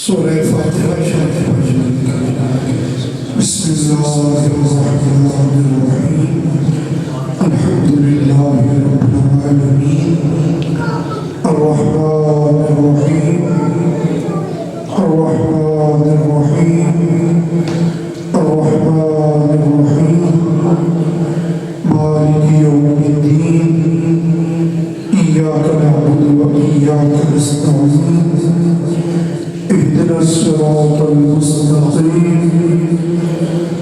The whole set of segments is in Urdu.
سورہ فاتحہ شریف بسم اللہ الرحمن الرحیم الحمد للہ رب العالمین الرحمن الرحیم الرحمن الرحیم الرحمن الرحیم مالک یوم الدین ایاک نعبد و ایاک نستعین اهدنا الصراط المستقيم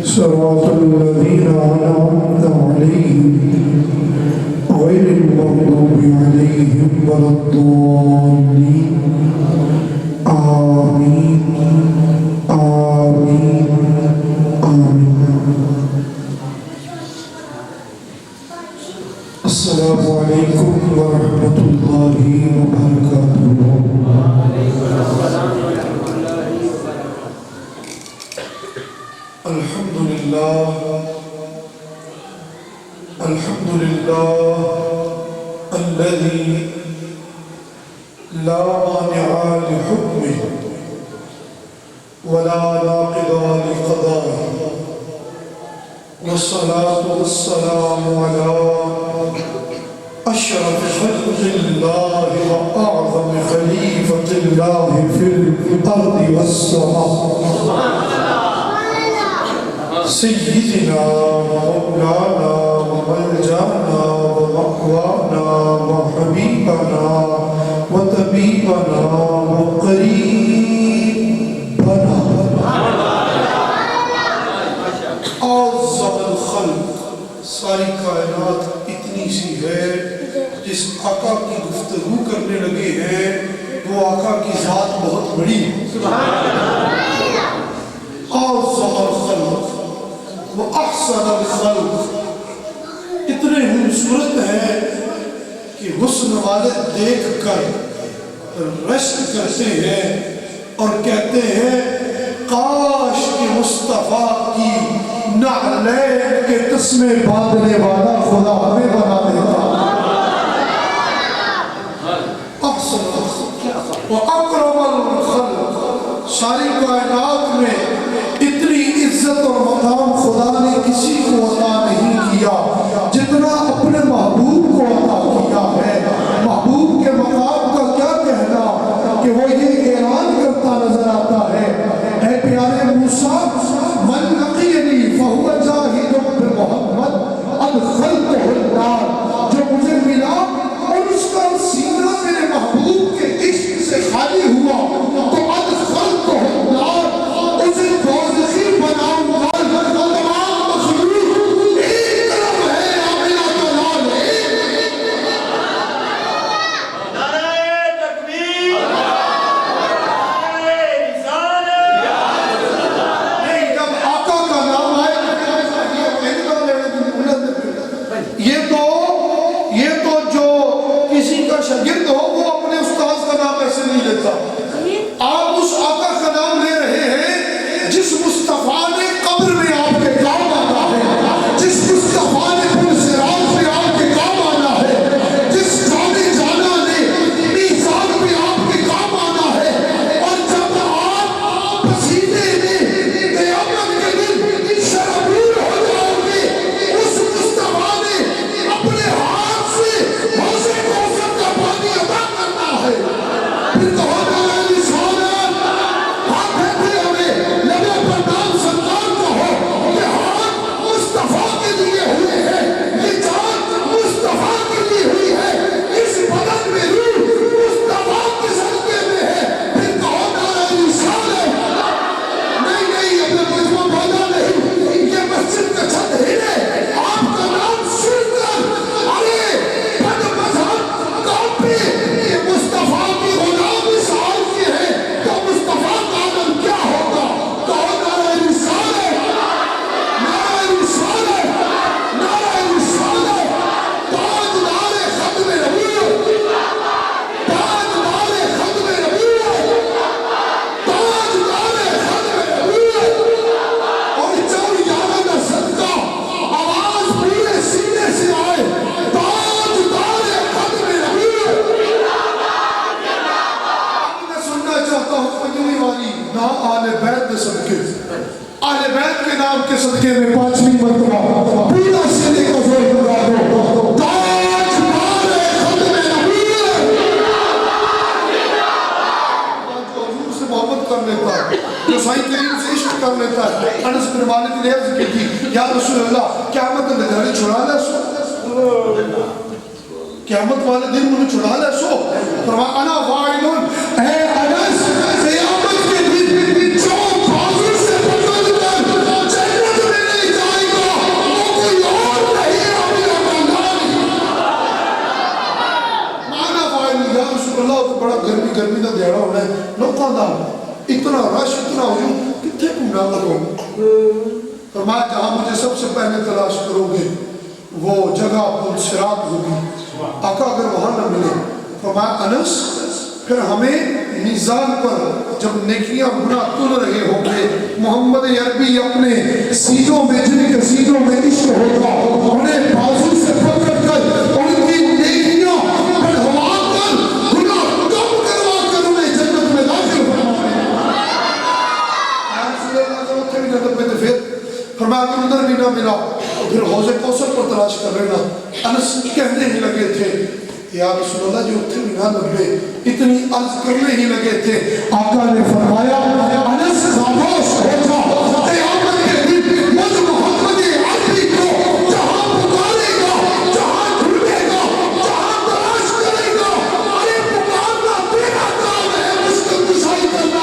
صراط الذين أنعمت عليهم غير المغضوب عليهم ولا الضالين آمين آمين آمين السلام عليكم ورحمة الله وبركاته. الحمد لله الذي لا مانع لحكمه ولا ناقض لقضائه والصلاة والسلام على أشرف خلق الله وأعظم خليفة الله في الأرض والسماء سيدنا ومولانا وملجانا ومأوانا وحبيبنا وطبيبنا وقريبنا أعظم الخلق. ساری کائنات اتنی سی ہے جس آقا کی گفتگو کرنے لگے ہیں وہ آقا کی ذات بہت بڑی ہے. أعظم الخلق وأحسن الخلق. اتنے خوبصورت ہیں کہ حسن والے دیکھ کر رشک کرتے ہیں اور کہتے ہیں کاش کہ مصطفیٰ کی نعلین کے تسمے باندھنے والا خدا ہمیں بنا دیتا. احسن الخلق واکرم الخلق. ساری کائنات میں اتنی عزت اور مقام خدا نے کسی کو عطا نہیں کیا جتنا اپنے محبوب کو عطا کیا ہے. محبوب کے مقام کا کیا کہنا کہ وہ یہ اعلان کرتا نظر آتا ہے اے پیارے موسیٰ من لقینی فہو جاہد بمحمد ادخلتہ النار. جو مجھے ملا اور اس کا سینہ میرے محبوب کے عشق سے خالی ہوا تو ادخلتہ النار اہل بیت کے صدقے اہل بیت کے نام کے صدقے میں 5ویں مرتبہ پورا سینے کا زور لگا دو تاج مارے ختم نبوت جو حضور سے محبت کر لیتا ہے جو سائیں کریم سے عشق کر لیتا ہے انس بن مالک نے عرض کی تھی یا رسول اللہ قیامت میں گاڑی چھڑا لے سو قیامت والے دن مجھے چھڑا لے سو فرمایا انا فاعل اے انس قیامت کے دن جو بازو سے پکڑ کر جنت میں نہیں جائے گا وہ کوئی اور نہیں اپنا خاندان انا فاعل یا رسول اللہ تو بڑا گرمی کا دیڑا ہونا ہے لوگوں کا اتنا رش اتنا ہوں کتنے گھومنا لگوں فرمایا جہاں مجھے سب سے پہلے تلاش کرو گے وہ جگہ پل صراط ہوگی آقا اگر وہاں نہ ملے فرمایا انس پھر ہمیں میزان پر جب نیکیاں گناہ تل رہے ہوں گے محمد عربی اپنے سینوں میں جن کے سینوں میں عشق ہوگا انہیں بازو سے پکڑ کر ان کی نیکیاں بڑھوا کر گناہ کم کروا کر انہیں جنت میں داخل فرمایا اگر ادھر بھی نہ ملا تو پھر حوض کوثر پر تلاش کر لینا انس کہنے ہی لگے تھے یا رسول اللہ جو اتنے بھی نہ لگے اتنی عرض کرنے ہی لگے تھے آقا نے فرمایا انس خاموش ہو جا قیامت کے دن مجھ محمد عربی کو جہاں پکارے گا جہاں ڈھونڈے گا جہاں تلاش کرے گا ارے پکارنا تیرا کام ہے مشکل کشائی کرنا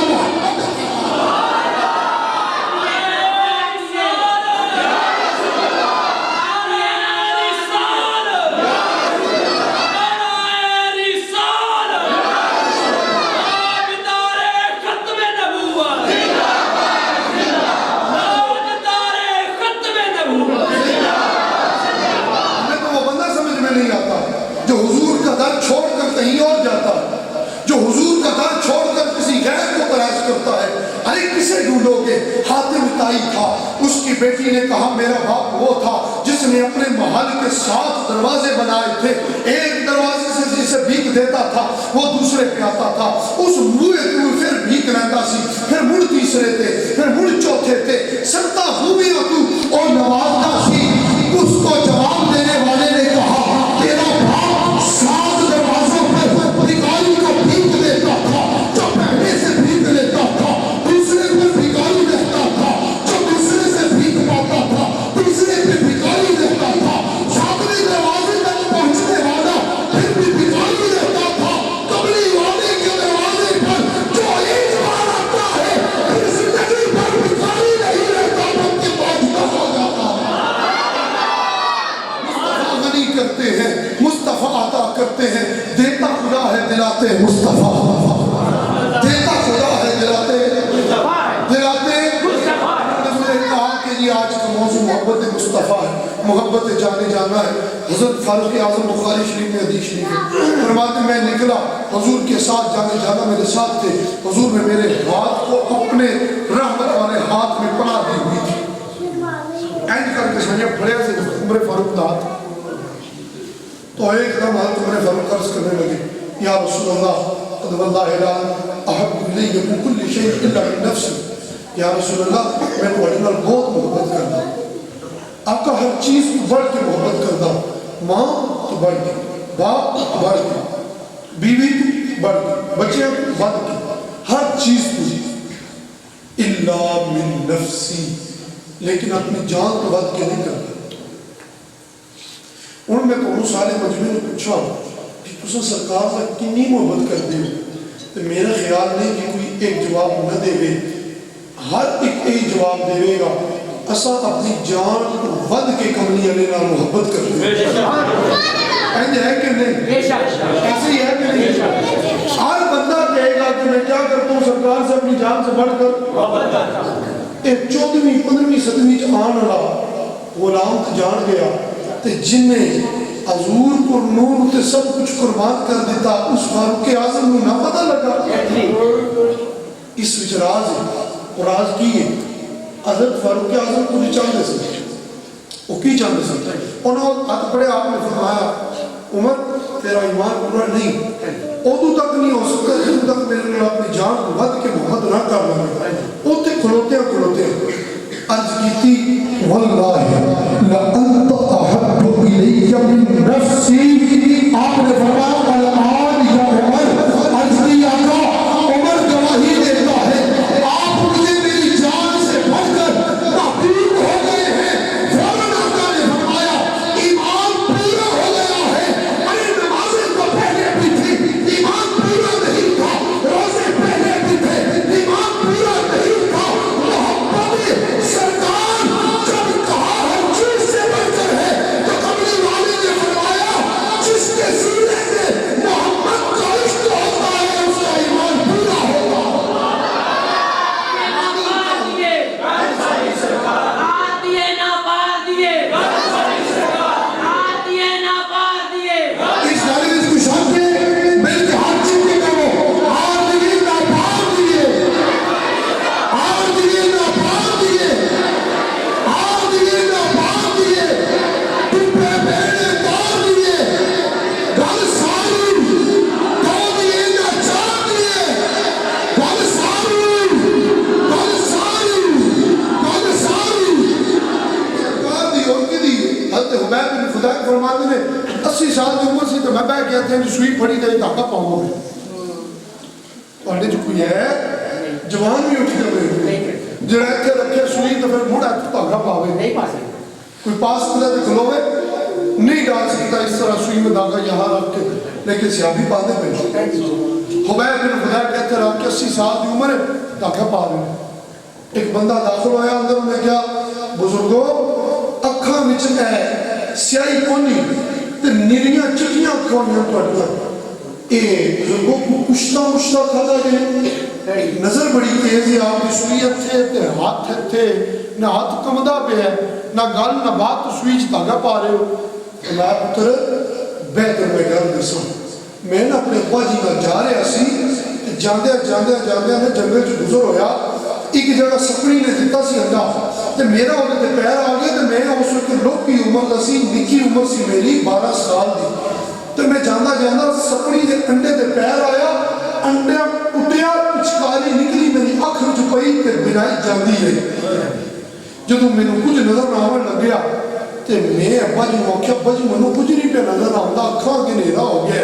محمد جو حضور کا در چھوڑ کر کہیں اور جاتا ہے جو حضور کا در چھوڑ کر کسی غیر کو تلاش کرتا ہے ارے کسے ڈھونڈو گے حاتم طائی تھا اس کی بیٹی نے کہا میرا باپ وہ تھا جس نے اپنے محل کے 7 دروازے بنائے تھے ایک دروازے سے جسے بھیک دیتا تھا وہ دوسرے پہ آتا تھا اس موئے پھر بھیک لیتا سی پھر مڑ تیسرے تھے پھر مڑ چوتھے تھے 7 خوبیاں تو اور نوازتا سی اس کو جواب دینے والے نے کہا تیرا باپ 7 دروازوں پر بھکاری کو بھیک دیتا تھا جو پہلے سے بھیک لیتا تھا دوسرے پر بھکاری رہتا تھا جو دوسرے سے بھیک پاتا تھا تیسرے پہ بھکاری رہتا تھا 7ویں دروازے تک پہنچنے والا پھر بھی بھکاری رہتا تھا قبری والے کے دروازے پر جو ایک بار آتا ہے پھر زندگی پر بھکاری نہیں رہتا بلکہ پہنچتا ہو جاتا ہے غنی کرتے ہیں مصطفیٰ عطا کرتے ہیں دیتا خدا ہے دلاتے مصطفیٰ دیتا خدا ہے دلاتے مجھے کہا کہ یہ آج کا موضوع محبت مصطفیٰ ہے محبت جانے جانا ہے حضرت فاروق اعظم بخاری شریف میں حدیث شریف ہے فرماتے میں نکلا حضور کے ساتھ جانے جانا میرے ساتھ تھے حضور نے میرے ہاتھ کو اپنے رحمت والے ہاتھ میں پناہ دی ہوئی تھی اینڈ کر کے سمجھے بڑے سے عمر فاروق کا ہاتھ تو ایک دم حضرت عمر فاروق عرض کرنے لگے یا رسول اللہ قد واللہ لا احب الیہ من کل شیء الا من نفسی یا رسول اللہ میں تو اجمل بہت محبت کرتا ہوں آپ کا ہر چیز بڑھ کے محبت کرتا ہوں ماں تو بڑھ کے باپ تو بڑھ کے بیوی تو بڑھ کے بچے بڑھ کے ہر چیز تو الا من نفسی لیکن اپنی جان تو بڑھ کے نہیں کرتا ان میں تو سارے مجموعے نے پوچھا کہ تُسا سرکار سے کنی محبت کر دے تو میرا خیال نہیں کہ کوئی ایک جواب نہ دے گے ہر ایک جواب دے گا اسا اپنی جان کو ود کے کملی علیہ نال محبت کر دے ایسے ہے کہ نہیں ایسے ہی ہے کہ نہیں ہر بندہ کہے گا کہ میں کیا کرتا ہوں سرکار سے اپنی جان سے بڑھ کر ایک 14ویں 15ویں 17ویں آن اللہ غلام تو جان گیا تو جن نے حضور پر نور تے سب کچھ قربان کر دیتا اس فاروق اعظم کو نہ پتہ لگا اس وچ راز ہے اور راز کی ہے حضرت فاروق اعظم کو نہیں چاہتے سکتے وہ کی چاہتے سکتے انہوں نے ہاتھ پڑے آپ نے فرمایا عمر تیرا ایمان پورا نہیں ادو تک نہیں ہو سکتا جب تک میرے نے اپنی جان کو ود کے محمد نہ کر لگا ادو کی واللہ لأنت احب الیک من نفسی. آپ نے فرمایا الان یا عمر، عرض کی آقا عمر گواہی دیتا ہے آپ مجھے میری جان سے بڑھ کر محبوب ہو گئے ہیں. فوراً آقا نے فرمایا ایمان پورا ہو گیا ہے. ارے نمازیں تو پہلے بھی تھی، ایمان پورا نہیں تھا. روزے پہلے بھی تھے، ایمان پورا نہیں تھا. محبت سرکار جب کہا ہر چیز سے بڑھ کر ہے تو قبلی والے نے فرمایا جس کے سینے میں محمد کا عشق ہوتا ہے اس کا ایمان پورا ہوگا. اس جانب اس کو شان کے مل کے ہاتھ چل کے کرو آر دیے نہ پار دیے، آر دیے نہ پار دیے، آر دیے نہ پار دیے، ٹپے بیڑے تار دیے، گل ساری دو دیے نہ چار دیے، گل ساری گل ساری گل ساری کہا دی اور کی دی. حضرت حبیب بن خدا کے فرماتے نے 80 سال کی عمر سی تو میں بیٹھ گیا تھا جو سوئی پڑی تھی دھاگا پاؤں میں. اور جو کوئی ہے جوان بھی اٹھ گئے جڑا اتنے رکھے سوئی تو پھر مڑا دھاگا پاوے کوئی پاس ملے تو کھلوے نہیں ڈال سکتا اس طرح سوئی میں دھاگا یہاں رکھ کے. لیکن سیابی پاتے پہ حبیب بن خدا کہتے رہا کہ 80 سال کی عمر ہے دھاگا پا رہے. ایک بندہ داخل ہویا اندر انہیں کیا بزرگوں اکھاں وچ ہے سیاہی کونی تے نیریاں چٹیاں کھونیاں پڑھنا. اے بزرگوں کو کشتا کھاتا ہے. نظر بڑی تیز ہے آپ کی سوئیت تھے تے ہاتھ تھے نہ ہاتھ کمدہ پہ ہے نہ گل نہ بات تو سوئیچ دھاگا پا رہے ہو. میں پتر بہتر میں گل دسوں میں نہ اپنے ابا جی نہ جا رہا سی جاندیا نے جنگل چ گزر ہویا ایک جگہ سپڑی نے دیتا سی انڈا تے میرا انہیں تے پیر آ گیا تے میں اس وقت لوگ کی عمر لسی نکی عمر سی میری 12 سال دی. تے میں جاندہ سپڑی دے انڈے تے پیر آیا انڈے اٹھیا پچکاری نکلی میری اکھ وچ پئی تے بنائی جاندی ہے. جدوں مینوں کچھ نظر نہ آون لگیا تے میں ابا جی نوں آکھیا ابا جی مینوں کچھ نہیں پیا نظر آوندا اکھاں اگے ہنیرا ہو گیا.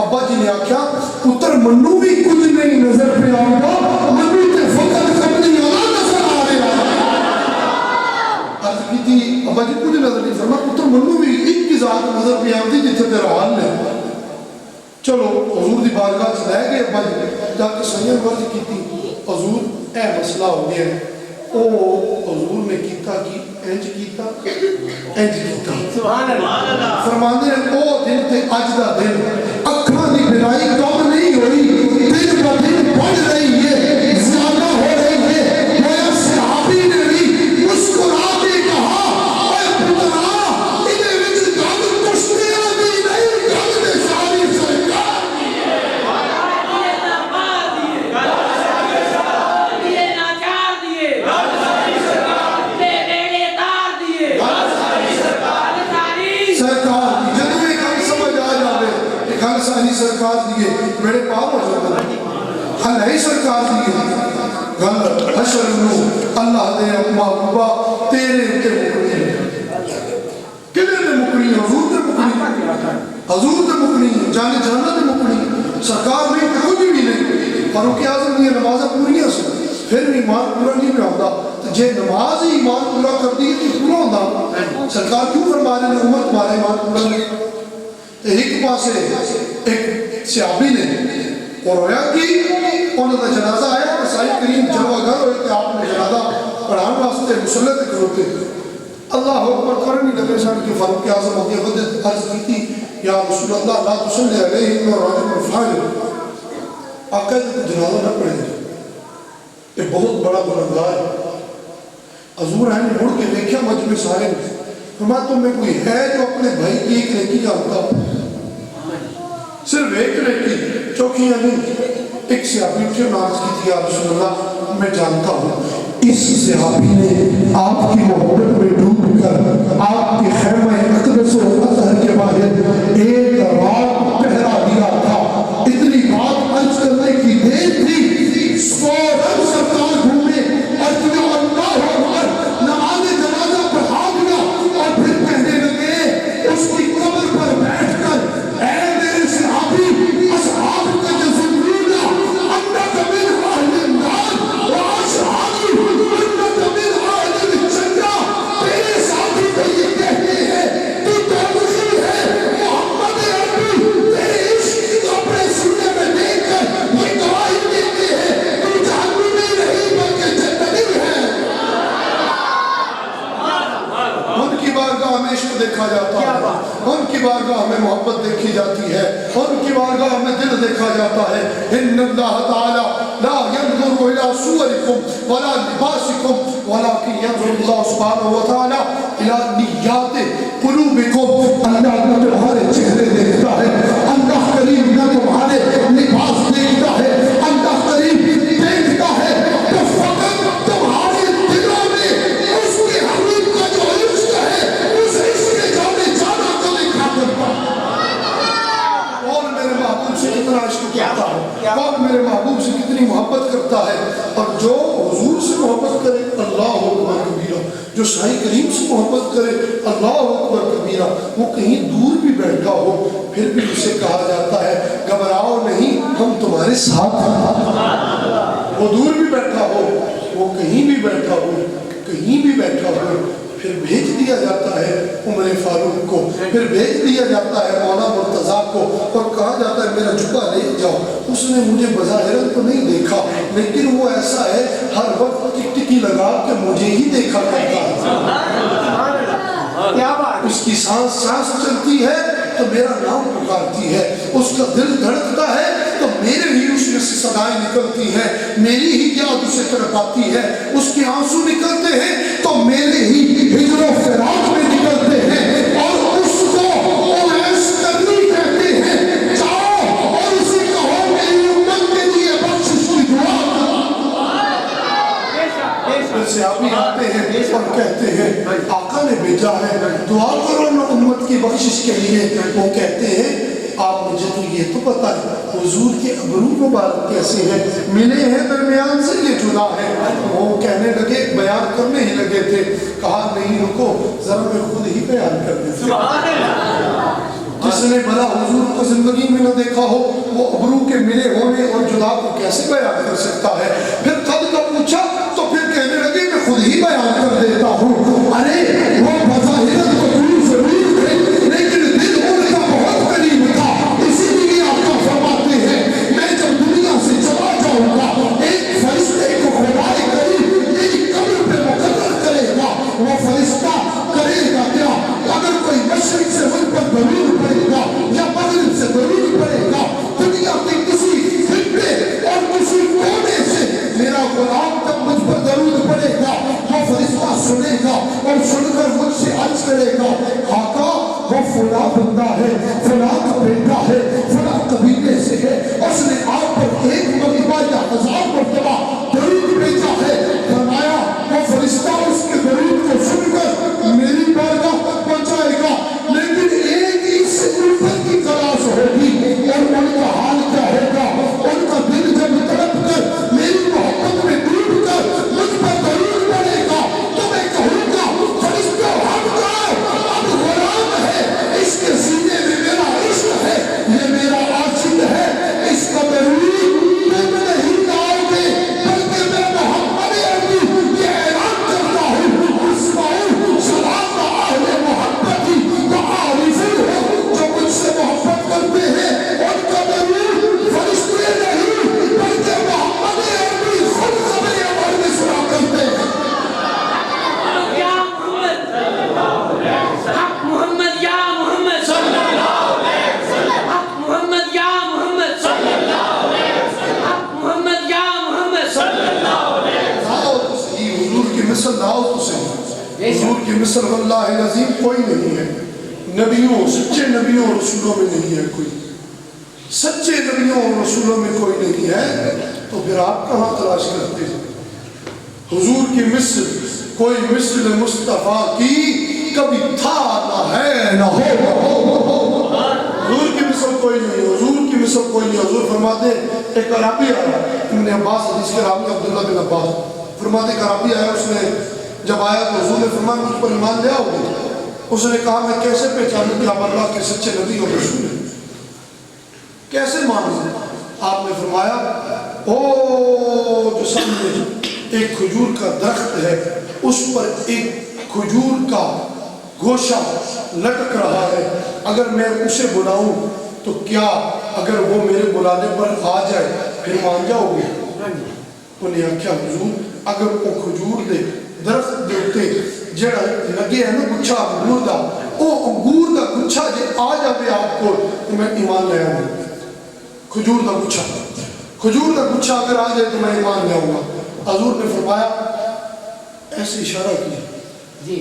ابا جی نے آکھیا پتر منوں بھی کچھ نہیں نظر پہ آوندا منوں تے فقط قبلی والا نظر آ رہا. عرض کی تھی ابا جی کچھ نظر نہیں فرما پتر منوں بھی ایک کی ذات نظر پہ آوندی جتھے تیرا حال ہے. چلو حضور دی بارگاہ چ لے گئے ابا جی جا کے سنجن ورز کی تھی حضور اے مسئلہ ہو گیا ہے. او حضور نے کیتا کی انج کیتا سبحان اللہ فرماندے ہیں او دن تے اج دا دن اکھاں دی بنائی کم نہیں ہوئی دن با دن بڑھ رہی ہے زیادہ ہو رہی ہے. میرا صحابی نے بھی مسکرا کے کہا اے پترا ادھے وچ گل کشتیاں دی نہیں گل دے ساری سرکار سرکار دیئے میرے پاؤں ہو جاتا ہے ہی سرکار دیئے گل حشر نو اللہ دے محبوبہ تیرے اتے مکرین کدھر دے مکرین حضور دے مکرین حضور دے مکرین جانے جانا دے مکرین سرکار میں کچھ بھی نہیں. فاروق اعظم نے نمازیں پوری ہیں سن پھر بھی ایمان پورا نہیں بھی ہوتا تو جے نماز ہی ایمان پورا کر دی تو پورا ہوتا. سرکار کیوں فرما رہے ہیں امت تمہارا ایمان پورا نہیں. ایک پاسے ایک صحابی نے اور رویا کی انہوں نے جنازہ آیا اور سائی کریم جلوہ گھر ہوئے کہ آپ نے جنازہ پڑھان واسطے مسلط کروتے اللہ اکبر کرنی لگے سان کی فاروق اعظم ہوتی خود عرض کی تھی یا رسول اللہ لا تسلی علیہ اور راجب الفاظ آقا کو جنازہ نہ پڑھیں گے ایک بہت بڑا بلندار ہے. حضور ہے نے مڑ کے دیکھا مجمع سارے فرمایا تم میں کوئی ہے جو اپنے بھائی کی ایک نیکی جانتا صرف ایک نیکی چوکیاں نہیں. ایک صحابی اٹھے ناز کی تھی یا رسول اللہ میں جانتا ہوں اس صحابی نے آپ کی محبت میں ڈوب کر آپ کے خیمہ اقدس و اطہر کے باہر ایک رات پہرا دیا تھا. اتنی بات عرض کرنے کی دیر تھی فوراً سرکار گھومے اور اللہ اکبر نماز دیکھا جاتا ہے, ان کی بارگاہ میں محبت دیکھی جاتی ہے, ان کی بارگاہ میں دل دیکھا جاتا ہے. ان اللہ تعالی لا ينظر الى صورکم ولا لباسکم ولكن ينظر اللہ سبحانہ وتعالی الى نیات قلوبکم. اللہ نہ تمہارے چہرے دیکھتا ہے, اللہ کریم نہ تمہارے لباس دیکھتا ہے, اللہ کریم دیکھتا ہے تو فقط تمہارے دلوں میں اس کے حبیب کا جو عشق ہے, اس عشق کے جانے جانا کو دکھا کرتا ہے. کون میرے محبوب سے کتنا عشق کرتا ہے, کون میرے محبوب سے کتنی محبت کرتا ہے. اور جو حضور سے محبت کرے اللہ اکبر کبیرہ, جو شاہی کریم سے محبت کرے اللہ اکبر کبیرہ, وہ کہیں دور بھی بیٹھا ہو پھر بھی اسے کہا جاتا ہے گھبراؤ نہیں ہم تمہارے ساتھ ہیں. وہ دور بھی بیٹھا ہو, وہ کہیں بھی بیٹھا ہو, کہیں بھی بیٹھا ہو, پھر بھیج دیا جاتا ہے عمر فاروق کو, پھر بھیج دیا جاتا ہے مولا مرتضیٰ کو, اور کہا جاتا ہے میرا جھکا لے جاؤ. اس نے مجھے بظاہر تو نہیں دیکھا, لیکن وہ ایسا ہے ہر وقت ٹکٹکی لگا کے مجھے ہی دیکھا کرتا ہے. کیا بات, اس کی سانس چلتی ہے تو میرا نام پکارتی ہے, اس کا دل دھڑکتا ہے تو میرے ہی اس میں سے صدائیں نکلتی ہیں, میری ہی یاد اسے تڑپاتی ہے, اس کے آنسو نکلتے ہیں تو میرے ہی ہجر و فراق میں نکلتے ہیں, اور اس کو اویس کرنی کہتے ہیں. جاؤ اور اسے کہو میری امت کے لیے بخشش کی دعا کرو. سے آپ ہی آتے ہیں اور کہتے ہیں آقا نے بھیجا ہے دعا کرو نا امت کی بخشش کے لیے. وہ کہتے ہیں آپ مجھے تو یہ تو پتا ہے حضور کے ابرو مبارک کیسے ہیں, ملے ہیں درمیان سے یہ جدا ہے. وہ کہنے لگے, بیان کرنے ہی لگے تھے, کہا نہیں رکو ذرا میں خود ہی بیان کر دیتا. جس نے بھلا حضور کو زندگی میں نہ دیکھا ہو وہ ابرو کے ملے ہونے اور جدا کو کیسے بیان کر سکتا ہے. پھر قد کا پوچھا تو پھر کہنے لگے میں خود ہی بیان کر دیتا ہوں. ارے وہ بظاہر تو دور ضرور تھے لیکن دل ان کا بہت قریب تھا, اسی لیے آپ کا فرماتے ہیں میں جب دنیا سے چلا جاؤں گا ایک فرشتے کو خدائے کریم میری قبر پہ مقرر کرے گا. وہ فرشتہ کرے گا کیا, اگر کوئی مشرق سے مجھ پر درود پڑے گا یا مغرب سے درود پڑے گا, دنیا کے کسی خطے اور کسی کونے سے میرا غلام جب مجھ پر درود پڑے گا وہ فرشتہ سنے گا اور سن کر مجھ سے عرض کرے گا آقا وہ فلاں بندہ ہے, فلاں کا بیٹا ہے, فلاں قبیلے سے ہے, اس نے آپ پر ایک مرتبہ یا 1000 مرتبہ درود بھیجا ہے. فرمایا وہ فرشتہ اس کے درود کو سن کر میری بارگاہ تک پہنچائے گا, لیکن ایک ہی سے اوپر کی تلاش ہوگی اور ان کا حال کیا ہوگا. ان کا دل جب تڑپ کر میری محبت میں ڈوب کر مجھ پر درود پڑے گا تو میں کہوں گا فرشتوں ہٹ جاؤ, اب غلام ہے, اس کے سینے میں میرا عشق ہے, یہ میرا عاشق ہے, اس کا درود تم نہیں لاؤ گے بلکہ میں محمد عربی یہ اعلان کرتا ہوں اسمعوا سلام اہل محبتی وعارفوا, جو مجھ سے محبت کرتے ہیں ان کا درود فرشتے نہیں بلکہ محمد عربی خود خبر عمر میں سنا کرتے ہیں. یا محمد حق محمد یا محمد صلی اللہ علیہ وسلم, حق محمد یا محمد صلی اللہ علیہ وسلم, حق محمد یا محمد صلی اللہ علیہ وسلم. لاؤ تو صحیح حضور کی مثل, لاؤ تو صحیح حضور کی مثل واللہ العظیم کوئی نہیں ہے. نبیوں سچے نبیوں اور رسولوں میں نہیں ہے کوئی, سچے نبیوں اور رسولوں میں کوئی نہیں ہے. تو پھر آپ کہاں تلاش کرتے ہیں حضور کی مثل؟ کوئی مثل مصطفیٰ کی کبھی تھا نہ ہے نہ ہوگا. حضور کی مثل کوئی نہیں, حضور کی مثل کوئی نہیں. حضور فرماتے ایک عربی آیا, ابن عباس حدیث کے راوی عبداللہ بن عباس فرماتے ایک عربی آیا, اس نے جب آیا تو حضور نے فرمایا مجھ پر ایمان لے آؤ گے. اس نے کہا میں کیسے پہچانوں کہ آپ اللہ کے سچے نبی اور رسول ہیں, کیسے مانوں؟ آپ نے فرمایا او جو سامنے ایک کھجور کا درخت ہے, اس پر ایک کھجور کا گوشہ لٹک رہا ہے, اگر میں اسے بلاؤں تو کیا اگر وہ میرے بلانے پر آ جائے پھر مان جاؤ گے؟ انہیں کیا حضور اگر وہ کھجور دے درخت دے اتے جڑا لگے ہے نا گچھا انگور دا, وہ انگور کا گچھا جے آ جائے آپ کو تو میں ایمان لے آؤں گا. کھجور کا گچھا، کھجور کا گچھا اگر آ جائے تو میں ایمان لے آؤں گا. حضور نے فرمایا ایسے اشارہ کیا،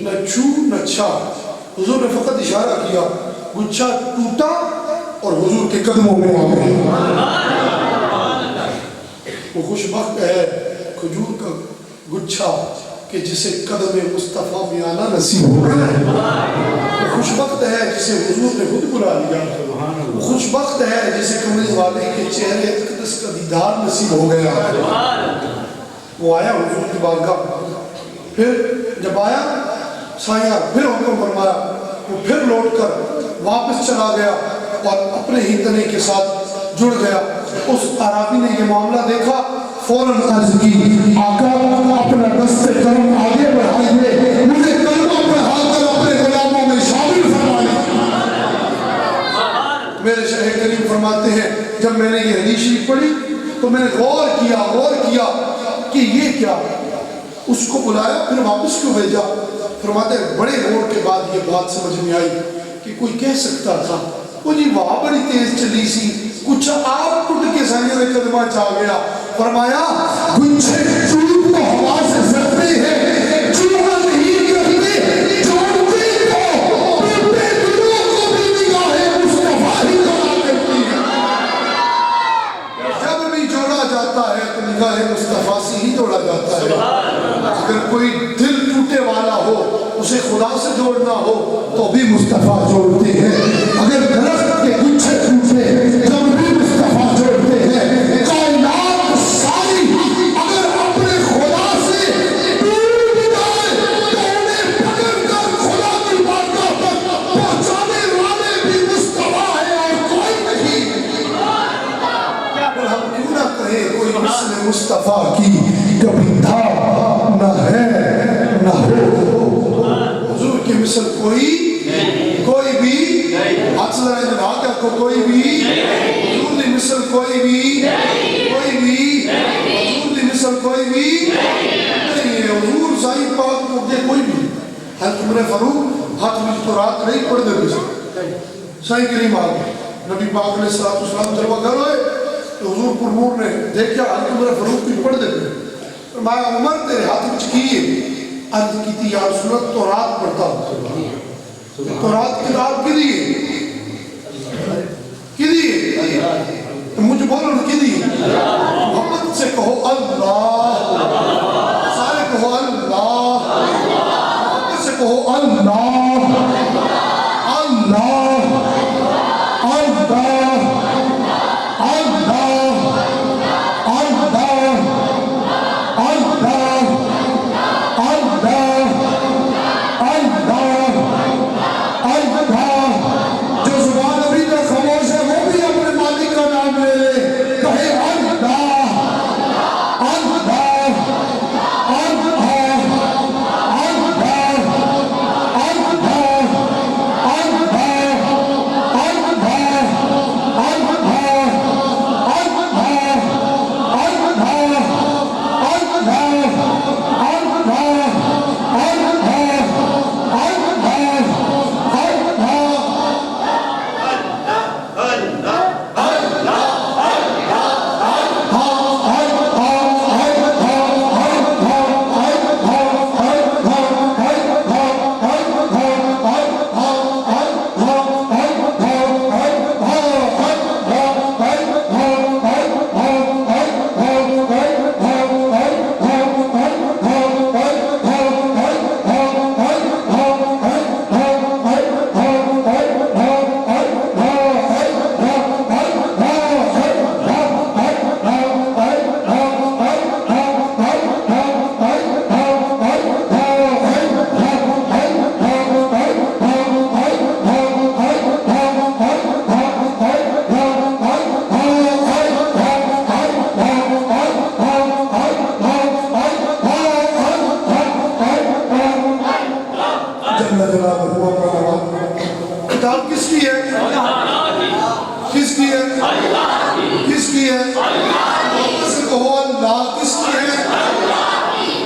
نہ چھو نہ چھا. حضور نے فقط اشارہ کیا، گچھا ٹوٹا اور حضور کے قدموں میں آ گیا. وہ خوش بخت ہے کھجور کا گچھا کہ جسے قدم مصطفیٰ میں آنا نصیب ہو گیا. وہ خوش بخت ہے جسے حضور نے خود بلا لیا. وہ خوش بخت ہے جسے کملی والے کے چہرے اقدس کا دیدار نصیب ہو گیا. وہ آیا حضور کی بارگاہ، پھر جب آیا سایہ پھر حکم فرمایا، وہ پھر لوٹ کر واپس چلا گیا اور اپنے ہی تنے کے ساتھ جڑ گیا. اس عرابی نے یہ معاملہ دیکھا، فوراً عرض کی آقا اپنا دست کرم آگے بڑھائیے، مجھے کلمہ پڑھا کر اپنے غلاموں میں شامل فرمائیے. میرے شیخ کریم فرماتے ہیں جب میں نے یہ حدیث شریف پڑھی تو میں نے غور کیا کہ یہ کیا. اس کو بلایا پھر واپس کیوں بھیجا؟ فرماتے ہیں بڑے غور کے بعد یہ بات سمجھ میں آئی کہ کوئی کہہ سکتا تھا وہ جی وہاں بڑی تیز چلی سی، کچھ آپ ٹوٹ کے سائنے میں قدمہ چاہ گیا. فرمایا گنچے چوٹ تو ہوا سے سرتے ہیں، چوڑا نہیں کرتے جوڑتے کو ٹوٹے دلوں کو بھی نگاہ مصطفیٰ ہی جوڑا کرتی ہے. جب بھی جوڑا جاتا ہے تو نگاہ مصطفیٰ سے ہی جوڑا جاتا ہے. اگر کوئی دل ٹوٹے والا ہو، اسے خدا سے جوڑنا ہو تو بھی مصطفیٰ جوڑتے ہیں. اگر درخت کے گچھے ٹوٹے تب بھی مصطفیٰ جوڑتے ہیں. کائنات ساری اگر اپنے خدا سے ٹوٹ جائے تو انہیں پکڑ کر خدا کی بارگاہ تک پہنچانے والے بھی مصطفیٰ ہیں اور کوئی نہیں. اور ہم کیوں نہ کہیں کوئی مثل مصطفیٰ کی کبھی تھا نہ ہے نہ ہو. حضور کی مثل کوئی بھی ہاتھ سے ہاتھ کو کوئی بھی حضور کی مثل کوئی بھی حضور کی مثل کوئی بھی نہیں ہے. حضور صحیح پاک کو دے کوئی بھی. حضرت عمر فاروق ہاتھ میں تو رات نہیں پڑھ دے صحیح کریم آگے نبی پاک علیہ السلام جب وہ گھر ہوئے تو حضور پر نور نے دیکھا حضرت عمر فاروق بھی پڑھ دیتے. میں عمر تیرے ہاتھ میں چکیے عرض کی تھی یا رسول اللہ تو رات پڑھتا ہوں. تو رات کتاب کی دیئے مجھے بولو نا کی دیئے. محمد سے کہو اللہ، سارے کہو اللہ، محمد سے کہو اللہ اللہ اللہ کتاب کس کی ہے؟ کس کی ہے؟ کس کی ہے؟ محمد سے کہو اللہ کس کی ہے؟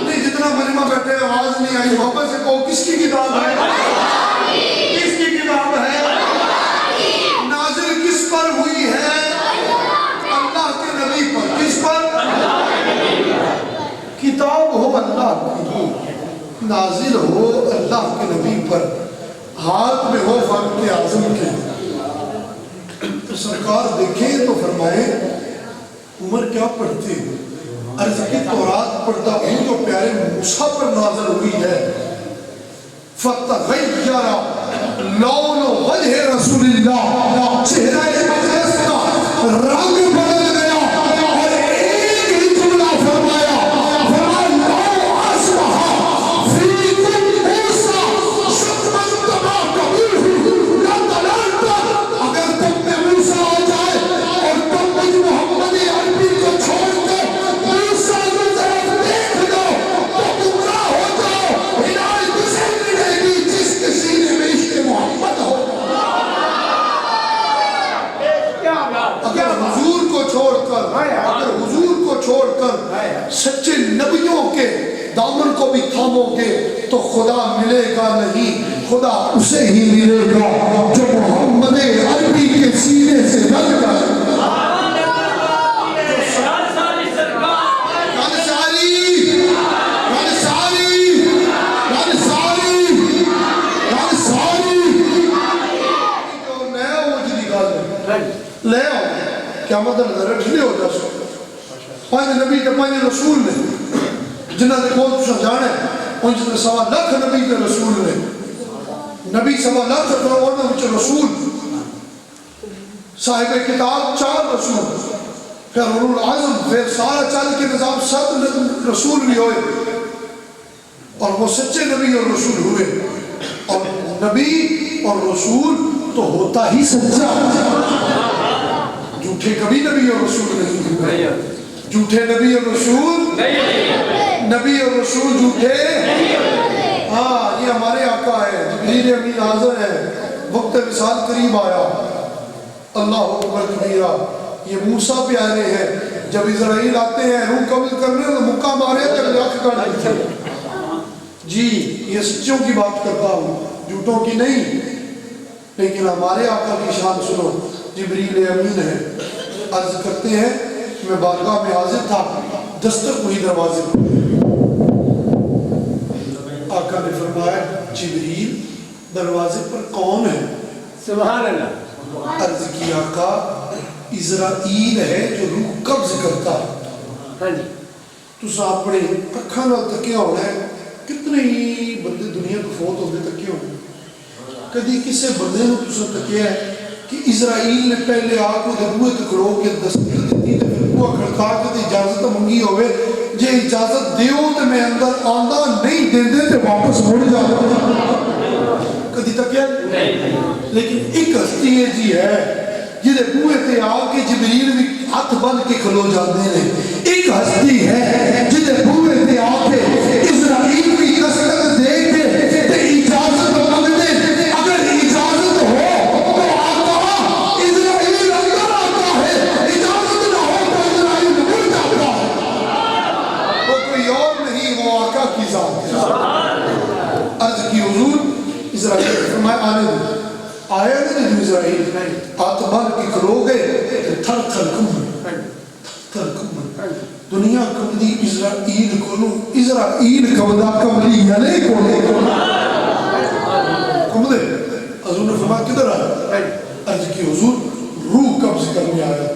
نہیں جتنا مجمع بیٹھے آواز نہیں آئی. محمد سے کہو کس کی کتاب ہے؟ کس کی اللہ کی نازل ہو اللہ کے نبی پر ہاتھ میں ہو فاروق اعظم کے تو سرکار دیکھیں تو فرمائے عمر کیا پڑھتے عرض کی تورات پڑھتا ہوں جو پیارے موسیٰ پر نازل ہوئی ہے فَتَغَيَّرَ لَوْنُ وَجْهِ رَسُولِ اللَّهِ چہرہ اقدس کا رنگ بدل گیا اور ایک ہی جملہ فرمایا لَوْ أَصْبَحَ فِيكُمْ مُوسَىٰ شَكْمًا كَمَا قَبِلْهُ لَتَلَلْتَ اگر تم میں موسیٰ آ جائے اور تم مجھ محمد عربی کو چھوڑ کر موسیٰ کی طرف دیکھ لو تو گمراہ ہو جاؤ ہدایت اسے ملے گی جس کے سینے میں عشق محمد ہو اگر حضور کو چھوڑ کر سچے نبیوں کے دامن کو بھی تھامو گے تو خدا ملے گا نہیں خدا اسے ہی ملے گا جو محمد عربی کے سینے سے لگ جائے لے آؤ کیا مطلب رکھنے ہو جا سو پانچ نبی کے پانچ رسول نے جنہ نے کون تُسا جانے ان جنہ سوا لکھ نبی کے رسول نے نبی سوا لکھ فرعون وچ رسول صاحب کتاب 4 رسول پھر اولو العزم پھر سارا چل کے نظام 7 رسول بھی ہوئے اور وہ سچے نبی اور رسول ہوئے اور نبی اور رسول تو ہوتا ہی سچا جھوٹے کبھی نبی اور رسول نہیں ہوئے جھوٹے نبی اور رسول نبی اور رسول جھوٹے ہاں یہ ہمارے آقا ہے جبریل امین حاضر ہے وقت وصال قریب آیا اللہ اکبر کبیرہ یہ موسیٰ پیارے ہیں جب اسرائیل آتے ہیں روح قبض کرنے تو مکہ مارے تک رکھ کر جی یہ سچوں کی بات کرتا ہوں جھوٹوں کی نہیں لیکن ہمارے آقا کی شان سنو جبریل امین ہے عرض کرتے ہیں میں بارگاہ میں حاضر تھا دستک ہوئی دروازے آقا نے فرمایا جبریل دروازے پر کون ہے سبحان اللہ عرض کی آقا اسرائیل ہے جو روح قبض کرتا ہاں جی تو اپنے اکھاں نال تکیا ہونا ہے کتنے ہی بندے دنیا کو فوت ہوتے تکے ہونے کدی کسے بندے نو تسا تکیا ہے کہ اسرائیل نے پہلے آپ کو دبوئے تکڑو کے دستور دیتی تو پھر وہ کھڑکا کے اجازت منگی ہوئے جے اجازت دیو تو میں اندر آندہ نہیں دیندے تو واپس مڑ جاتا کدی تکیا لیکن ایک ہستی ہے جی ہے جدے بوئے تے آؤ کہ جبریل بھی ہاتھ بن کے کھلو جاتے ہیں ایک ہستی ہے جدے بوئے تے آؤ کہ اسرائیل بھی دستک دے کے تے اجازت مانگتے اگر اجازت ہو تو آقا اسرائیل اندر آتا ہے اجازت نہ ہو تو اسرائیل مڑ جاتا ہے وہ کوئی اور نہیں وہ آقا کی ذات ہے عرض کی حضور اسرائیل فرمائے آنے دو آیا نہیں جو اسرائیل آتمان کی کھلو گئے تھر تھر کمبن تھر کمبن دنیا کمدی اسرائیل کھولو اسرائیل کمدہ کملی یلے کھولے کمدے حضور نے فرمایا کدھر آیا عرض کی حضور روح قبض کرنے آیا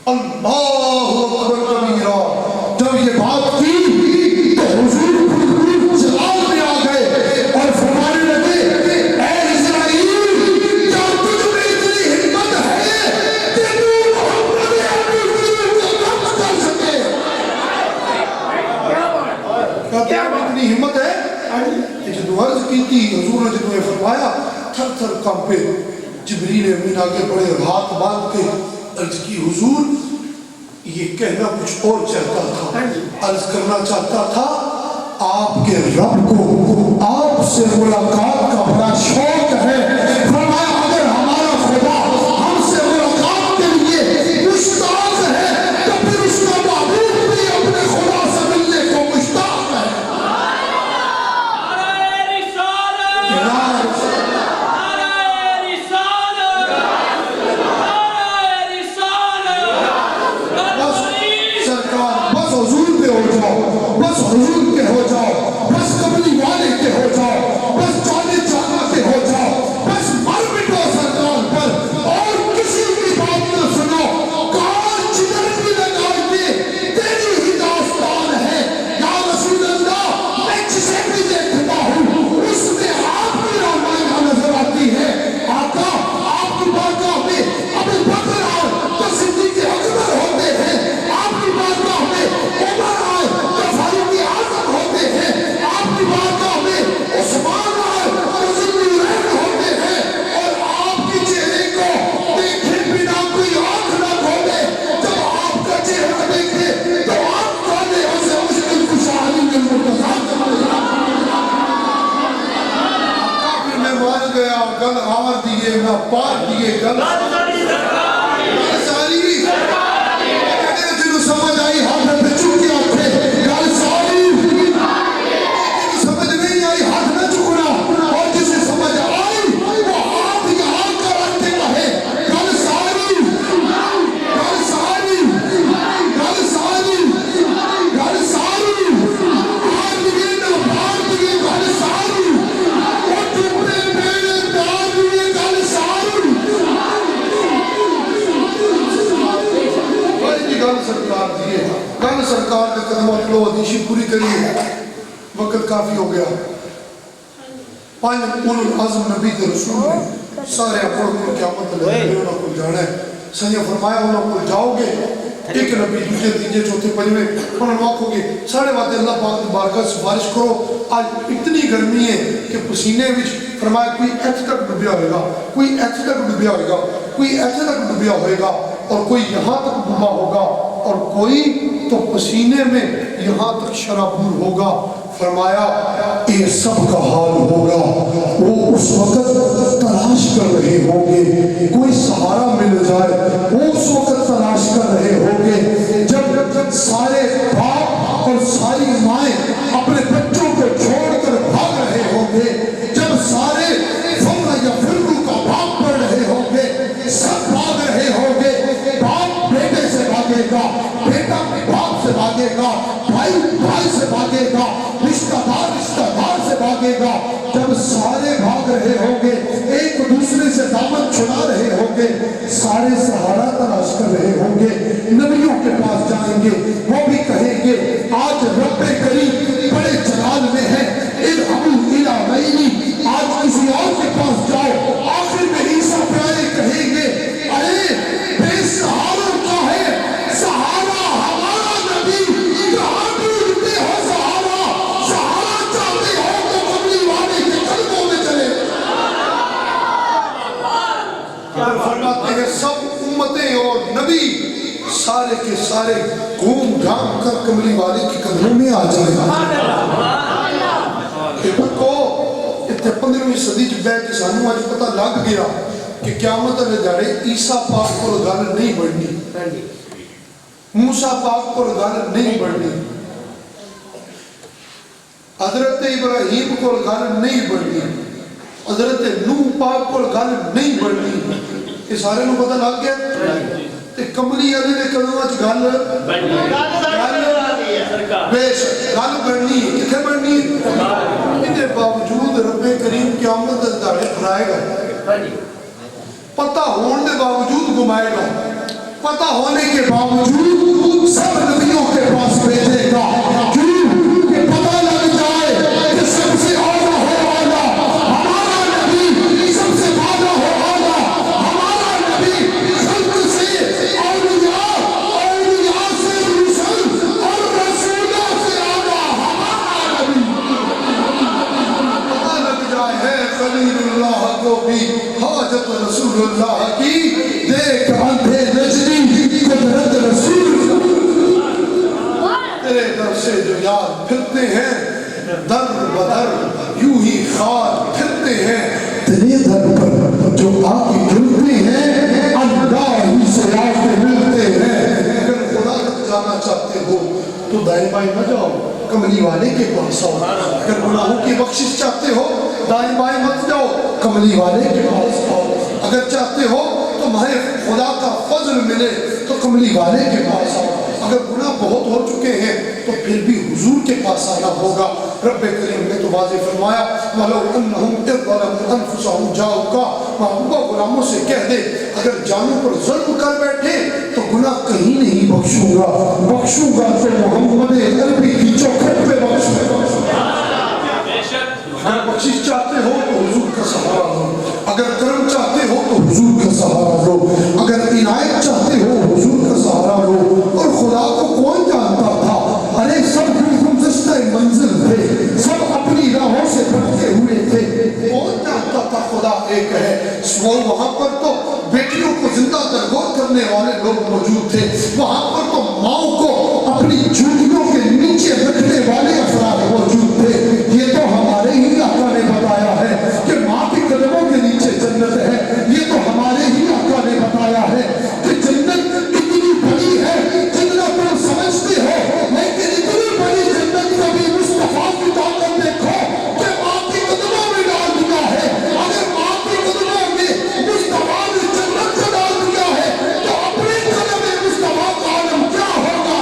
اللہ اکبر کبیرہ جب یہ بات کی تو حضور جلال میں آ گئے اور فرمانے لگے اے اسرائیل جب تجھ میں اتنی ہمت ہے کہ تو محمد عربی کو قبض کر سکے کہتے ہیں اتنی ہمت ہے کہ جدو عرض کی تھی حضور نے جدو فرمایا تھر تھر کام پہ جبریل امین آگے بڑے ہاتھ باندھ کے عرض کی حضور یہ کہنا کچھ اور چاہتا تھا عرض کرنا چاہتا تھا آپ کے رب کو آپ سے ملاقات کا بڑا شوق ہے فرمایا اگر ہمارا خدا ہم سے ملاقات کے لیے مشتاق ہے تو پھر اس کا محبوب بھی اپنے خدا سے ملنے کو مشتاق ہے سرکار بس حضور پہ ہو جاؤ بس حضور ہو جاؤ، بس کملی والے کے ہو جاؤ، بس جانے جانا کے ہو جاؤ، بس مر مٹو سرکار پر اور کسی کی بات نہ سنو۔ کہاں جدھر بھی لگا کے تیری ہی داستان ہے یا رسول اللہ، میں جسے بھی دیکھتا ہوں اس میں آپ کی رامائن نظر آتی ہے۔ آقا آپ کی بارگاہ میں ابو بکر آئے تو صدیق اکبر ہوتے ہیں، آپ کی بارگاہ میں عمر آئے تو فاروق اعظم ہوتے ہیں، آپ کی بارگاہ میں عثمان آئے تو ذوالنورین ہوتے ہیں، اور آپ کے چہرے کو دیکھے بنا کوئی آنکھ نہ کھولے، جب آپ کا چہرہ دیکھے تو آپ کھولے اسے مشکل کشا علی المرتضیٰ۔ پھر میں مان گیا گل آر دیئے نہ پار دیئے گل ساری کہتے جنہوں سمجھ آئی ہاتھ پہ چکی آتے گل ساری، جنہوں سمجھ نہیں آئی ہاتھ نہ چکنا، اور جسے سمجھ آئی وہ ہاتھ یہاں کر رکھتے کہے گل ساری، گل ساری، گل ساری، گل ساری، پار دیئے نہ پار دیئے گل ساری، وہ ٹپڑے میرے پار دیئے گل ساری۔ بھائی جی گل سرکار دیئے، گل سرکار کے قدمات لو حدیثی پوری کریے، وقت کافی ہو گیا۔ پانچ اولو العظم نبی دے رسول نے سارے اپنے کو قیامت لے انہوں کو جانا ہے، سنیا فرمایا انہوں کو جاؤ گے ایک نبی دوسرے تیجے چوتھے پنجویں انہوں واقع گے سارے باتیں اللہ پاک کی بارگاہ سفارش کرو۔ آج اتنی گرمی ہے کہ پسینے وچ فرمایا کوئی ایتھے تک ڈوبیا ہوئے گا، کوئی ایتھے تک ڈوبیا ہوئے گا، کوئی ایتھے تک ڈوبیا ہوئے گا، اور کوئی یہاں تک ڈوبا ہوگا، اور کوئی تو پسینے میں یہاں تک شرابور ہوگا۔ فرمایا یہ سب کا حال ہوگا، وہ اس وقت تلاش کر رہے ہوں گے، کوئی سہارا مل جائے وہ اس وقت تلاش کر رہے ہوں گے، جب سارے باپ اور ساری مائیں اپنے بچوں کو چھوڑ کر بھاگ رہے ہوں گے، جب سارے فمرہ یا فرقو کا باپ پڑھ رہے ہوں گے، سب بھاگ رہے ہوں گے، باپ بیٹے سے بھاگے گا، بیٹا باپ سے بھاگے گا، بھائی بھائی سے بھاگے گا، رشتہ دار سے بھاگے گا، جب سارے بھاگ رہے ہوں گے، ایک دوسرے سے دامن چھڑا رہے ہوں گے، سارے سہارا تلاش کر رہے ہوں گے، نبیوں کے پاس جائیں گے، وہ بھی کہیں گے آج رب کریم بڑے جلال میں ہے، اذهبوا الى غیری، آج کسی اور کے پاس جاؤ، آخر میں عیسیٰ پیارے کہیں گے ارے بے سہاروں کا ہے سہارا ہمارا نبی، کہاں ڈھونڈتے ہو سہارا، سہارا چاہتے ہو تو کملی والے کے قدموں میں چلے۔ اور فرماتے ہیں سب امتیں اور نبی سارے کے سارے گھوم گھام کر کملی والے کے قدموں میں آ جائے گا۔ کو اتنے 15ویں صدی چ بیٹھ کے سانوں آج پتہ لگ گیا کہ قیامت والے دھاڑے عیسیٰ پاک کو گل نہیں بڑھنی، موسیٰ پاک کو گل نہیں بڑھنی، حضرت ابراہیم کو گل نہیں بڑھنی، حضرت نوح پاک کو گل نہیں بڑھنی، یہ سارے نو پتہ لگ گیا تے کملی علی نے قدموں وچ گل بیش گل بڑھنی کتنے بڑھنی، اس باوجود رب کریم قیامت دے دہاڑے پھرائے گا، پتہ ہونے دے باوجود گھمائے گا، پتہ ہونے کے باوجود سب نبیوں کے پاس بھیجے گا، کیوں کہ پتہ لگ جائے کہ سب سے اعلیٰ ہو اعلیٰ ہمارا نبی، سب سے اعلیٰ ہو اعلیٰ ہمارا نبی، خلق سے اولیاء، اولیاء سے رسل اور رسولوں سے اعلیٰ ہمارا نبی۔ پتہ لگ جائے ہے خلیل اللہ کو بھی حاجت رسول اللہ کی، دیکھ اندھے نجری قدرت رسول، تیرے در سے جو یار پھرتے ہیں در بدر یوں ہی خار پھرتے ہیں، تیرے در پر جو آگے جلتے ہیں اللہ ہی سے آگے ملتے ہیں۔ اگر خدا تک جانا چاہتے ہو تو دائیں بائیں نہ جاؤ، کملی والے کے پاس آؤ، اگر گناہوں کی بخشش چاہتے ہو دائیں بائیں مت جاؤ، کملی والے کے پاس آؤ، اگر چاہتے ہو تمہیں خدا کا فضل ملے تو کملی والے کے پاس آؤ، اگر گناہ بہت ہو چکے ہیں تو پھر بھی حضور کے پاس آنا ہوگا. رب کریم نے تو واضح فرمایا وَلَوْ أَنَّهُمْ إِذْ ظَلَمُوا أَنفُسَهُمْ جَاءُوكَ محبوبہ غلاموں سے کہہ دے اگر جانوں پر ظلم کر بیٹھے تو گناہ کہیں نہیں بخشوں گا تو محمد عربی کی چوکھٹ پہ بخشوں گا. اگر بخشش چاہتے ہو تو حضور کا سہارا لو, اگر کرم چاہتے ہو تو حضور کا سہارا لو, اگر عنایت چاہتے ہو حضور کا سہارا لو. اور خدا کو کون جانتا تھا؟ ارے سب گزشتہ منزل تھے, سب اپنی راہوں سے بھٹکے ہوئے تھے. کون جانتا تھا خدا ایک ہے؟ وہاں پر تو بیٹیوں کو زندہ درگور کرنے والے لوگ موجود تھے, وہاں پر تو ماؤں کو اپنی جوتیوں کے نیچے رکھنے والے افراد موجود تھے. یہ تو ہمارے ہی آقا نے بتایا ہے کہ ماں کے قدموں کے نیچے جنت ہے. یہ تو ہمارے ہی آقا نے بتایا ہے کہ جنت اتنی بڑی ہے جتنا تم سمجھتے ہو, لیکن اتنی بڑی جنت کبھی مصطفیٰ کی طاقت دیکھو کہ ماں کے قدموں میں ڈال دیا ہے. اگر ماں کے قدموں میں مصطفیٰ نے جنت کو ڈال دیا ہے تو اپنے قدم میں مصطفیٰ کا عالم کیا ہوگا؟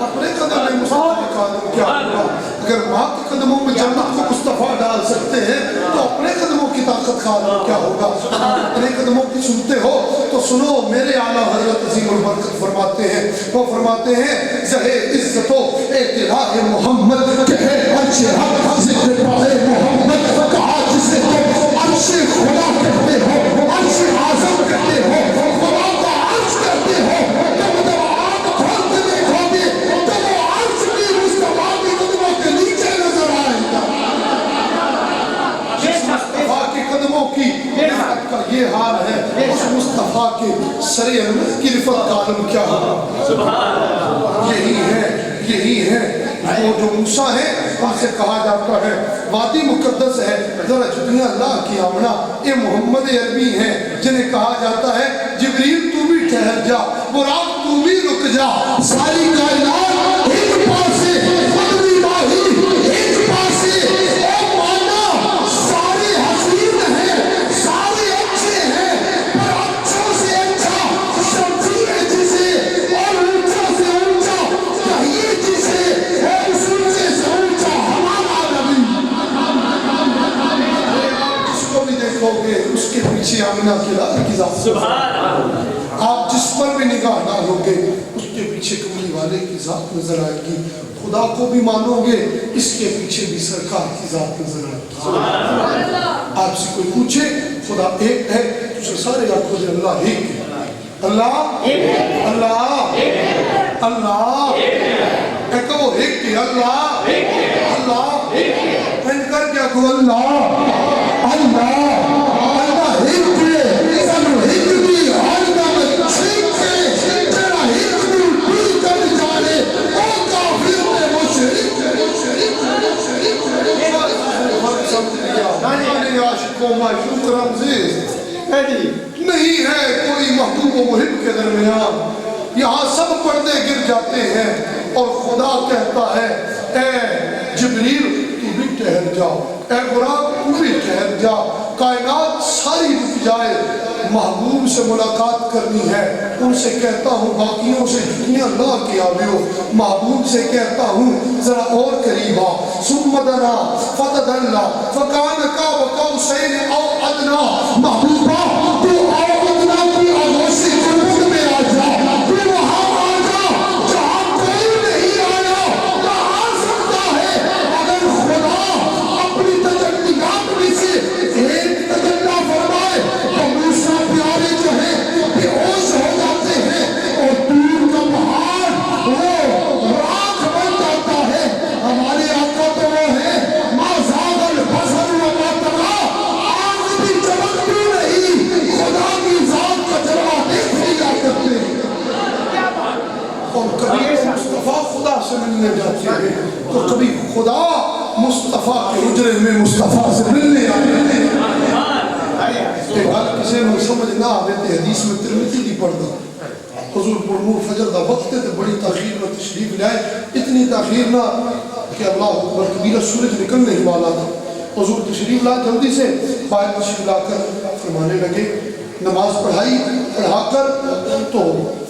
اپنے قدم میں مصطفیٰ کا عالم کیا ہوگا؟ اگر ماں کے قدموں میں جنت کو مصطفیٰ ڈال سکتے ہیں تو اپنے قدموں کی طاقت کا عالم کیا ہوگا؟ اپنے قدموں کی سنتے ہو تو سنو, میرے اعلیٰ حضرت عظیم البرکت فرماتے ہیں, وہ فرماتے ہیں زہے عزت و اطلاع محمد کہ ہے عرش حق ذکر پائے محمد, کہا جسے تم عرش خدا کہتے ہو, عرش اعظم کہتے ہو, خدا کا عرش کہتے ہو, جب آپ کھول کے دیکھو گے تو وہ عرش بھی مصطفیٰ کے قدموں کے نیچے نظر آئے گا. مصطفیٰ کے قدموں کی رفعت کا یہ حال ہے, اس مصطفیٰ کے سر انور کی رفعت کا عالم کیا ہوگا؟ یہی ہے وہ جو موسیٰ ہے ان سے کہا جاتا ہے وادی مقدس ہے ذرا جتنیاں اللہ کی آمنہ, یہ محمد عربی ہیں جنہیں کہا جاتا ہے جبریل تو بھی ٹھہر جا, براق تو بھی رک جا, ساری کائنات ایک پاسے قدری باہی ایک پاسے اے مانا سارے حسین ہیں, سارے اچھے ہیں, پر اچھوں سے اچھا شمشیر جسے اور اونچا سے اونچا کہیے جسے اے اس اونچے سے اونچا ہمارا نبی. جس کو بھی دیکھو گے اس کے پیچھے آمنہ کی لال کی ذات سبحان اللہ. آپ جس پر بھی نگاہ ڈالو گے اس کے پیچھے کملی والے کی ذات نظر آئے گی. خدا کو بھی مانو گے اس کے پیچھے بھی سرکار کی ذات نظر آئے گی. آپ سے کوئی پوچھے خدا ایک ہے تو اسے سارے آنکھوں سے اللہ ایک ہے, اللہ اللہ اللہ ایک وہ ایک ہے, اللہ اللہ پہن کر کیا کو اللہ اللہ اللہ ایک ہے, سنو ایک بھی آلدہ میں چھیک ہے, تیرا ایک بھی بھی کر جانے او کافر میں مشرک عاشقوں معشوق رمزیز نہیں ہے کوئی محبوب و محب کے درمیان. یہاں سب پردے گر جاتے ہیں اور خدا کہتا ہے اے جبریل تو بھی ٹھہر جا, اے براق تو بھی ٹھہر جا, کائنات ساری رک جائے, محبوب سے ملاقات کرنی ہے. ان سے کہتا ہوں باقیوں سے جتنیاں لا کے آویو, محبوب سے کہتا ہوں ذرا اور قریب آ. ثم دنا فتدلى فكان قاب قوسين او ادنى, محبوبہ تو او ادنا کی آغوش قربت میں آ جا, تو وہاں آ جا جہاں کوئی نہیں آیا. کہاں سکتا ہے اگر خدا اپنی تجلیات میں سے ایک تجلی فرمائے تو موسیٰ پیارے جو ہیں بے ہوش ہو جاتے ہیں اور دور کا پہاڑ وہ راکھ بن جاتا ہے. ہمارے آقا تو وہ ہے ما زاغ البصر وما طغى, آنکھ بھی چمکتی نہیں, خدا کی ذات کا جلوہ دیکھ لیا کرتے. اور کبھی مصطفیٰ خدا سے ملنے جاتے ہیں تو کبھی خدا مصطفیٰ کے حجرے میں مصطفیٰ سے ملنے آتے ہیں. ایک بات کسی میں سمجھ نہ آتے حدیث میں ترمذی دی پڑھتا حضور پرنور فجر دا وقت ہے تو بڑی تاخیر میں تشریف لائے, اتنی تاخیر نہ کہ اللہ اکبر کبیرہ سورج نکلنے ہی والا تھا. حضور تشریف لائے جلدی سے باہر تشریف لا کر فرمانے لگے, نماز پڑھائی پڑھا کر تو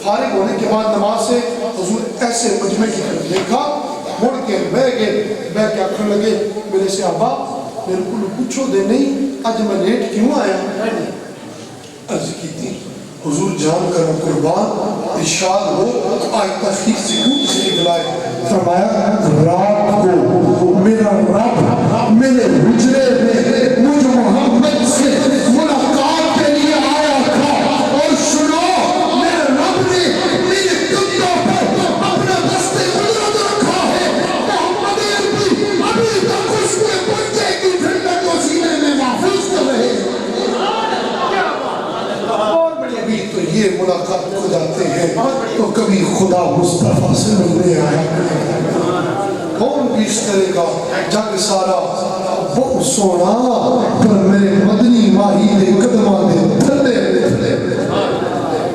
فارغ ہونے کے بعد نماز سے حضور ایسے مجمع کی طرف دیکھا، مڑ کے بیٹھ گئے، بیٹھ کے آخر لگے میرے صحابہ میرے کو پوچھو دے نہیں آج میں لیٹ کیوں آیا؟ عرض کی تھی حضور جان کر قربان ارشاد ہو آج تحقیق سے کیوں کسی بلائے؟ فرمایا رات کو میرا رب میرے حجرے میں مجھ محمد سے ملاقات کے لیے آیا تھا، اور سنو میرے رب نے میرے کندھوں پر اپنا دست قدرت رکھا ہے، محمد عربی ابھی تک اس کے بچے کی ٹھنڈک کو سینے میں محفوظ کر رہے ہیں۔ کبھی تو یہ ملاقات ہو جاتے ہیں تو کبھی خدا مصطفیٰ سے ملنے آیا، کون بھی اس طرح کا جگ سارا بہت سونا پر میرے مدنی ماہی دے قدمہ دے تھلے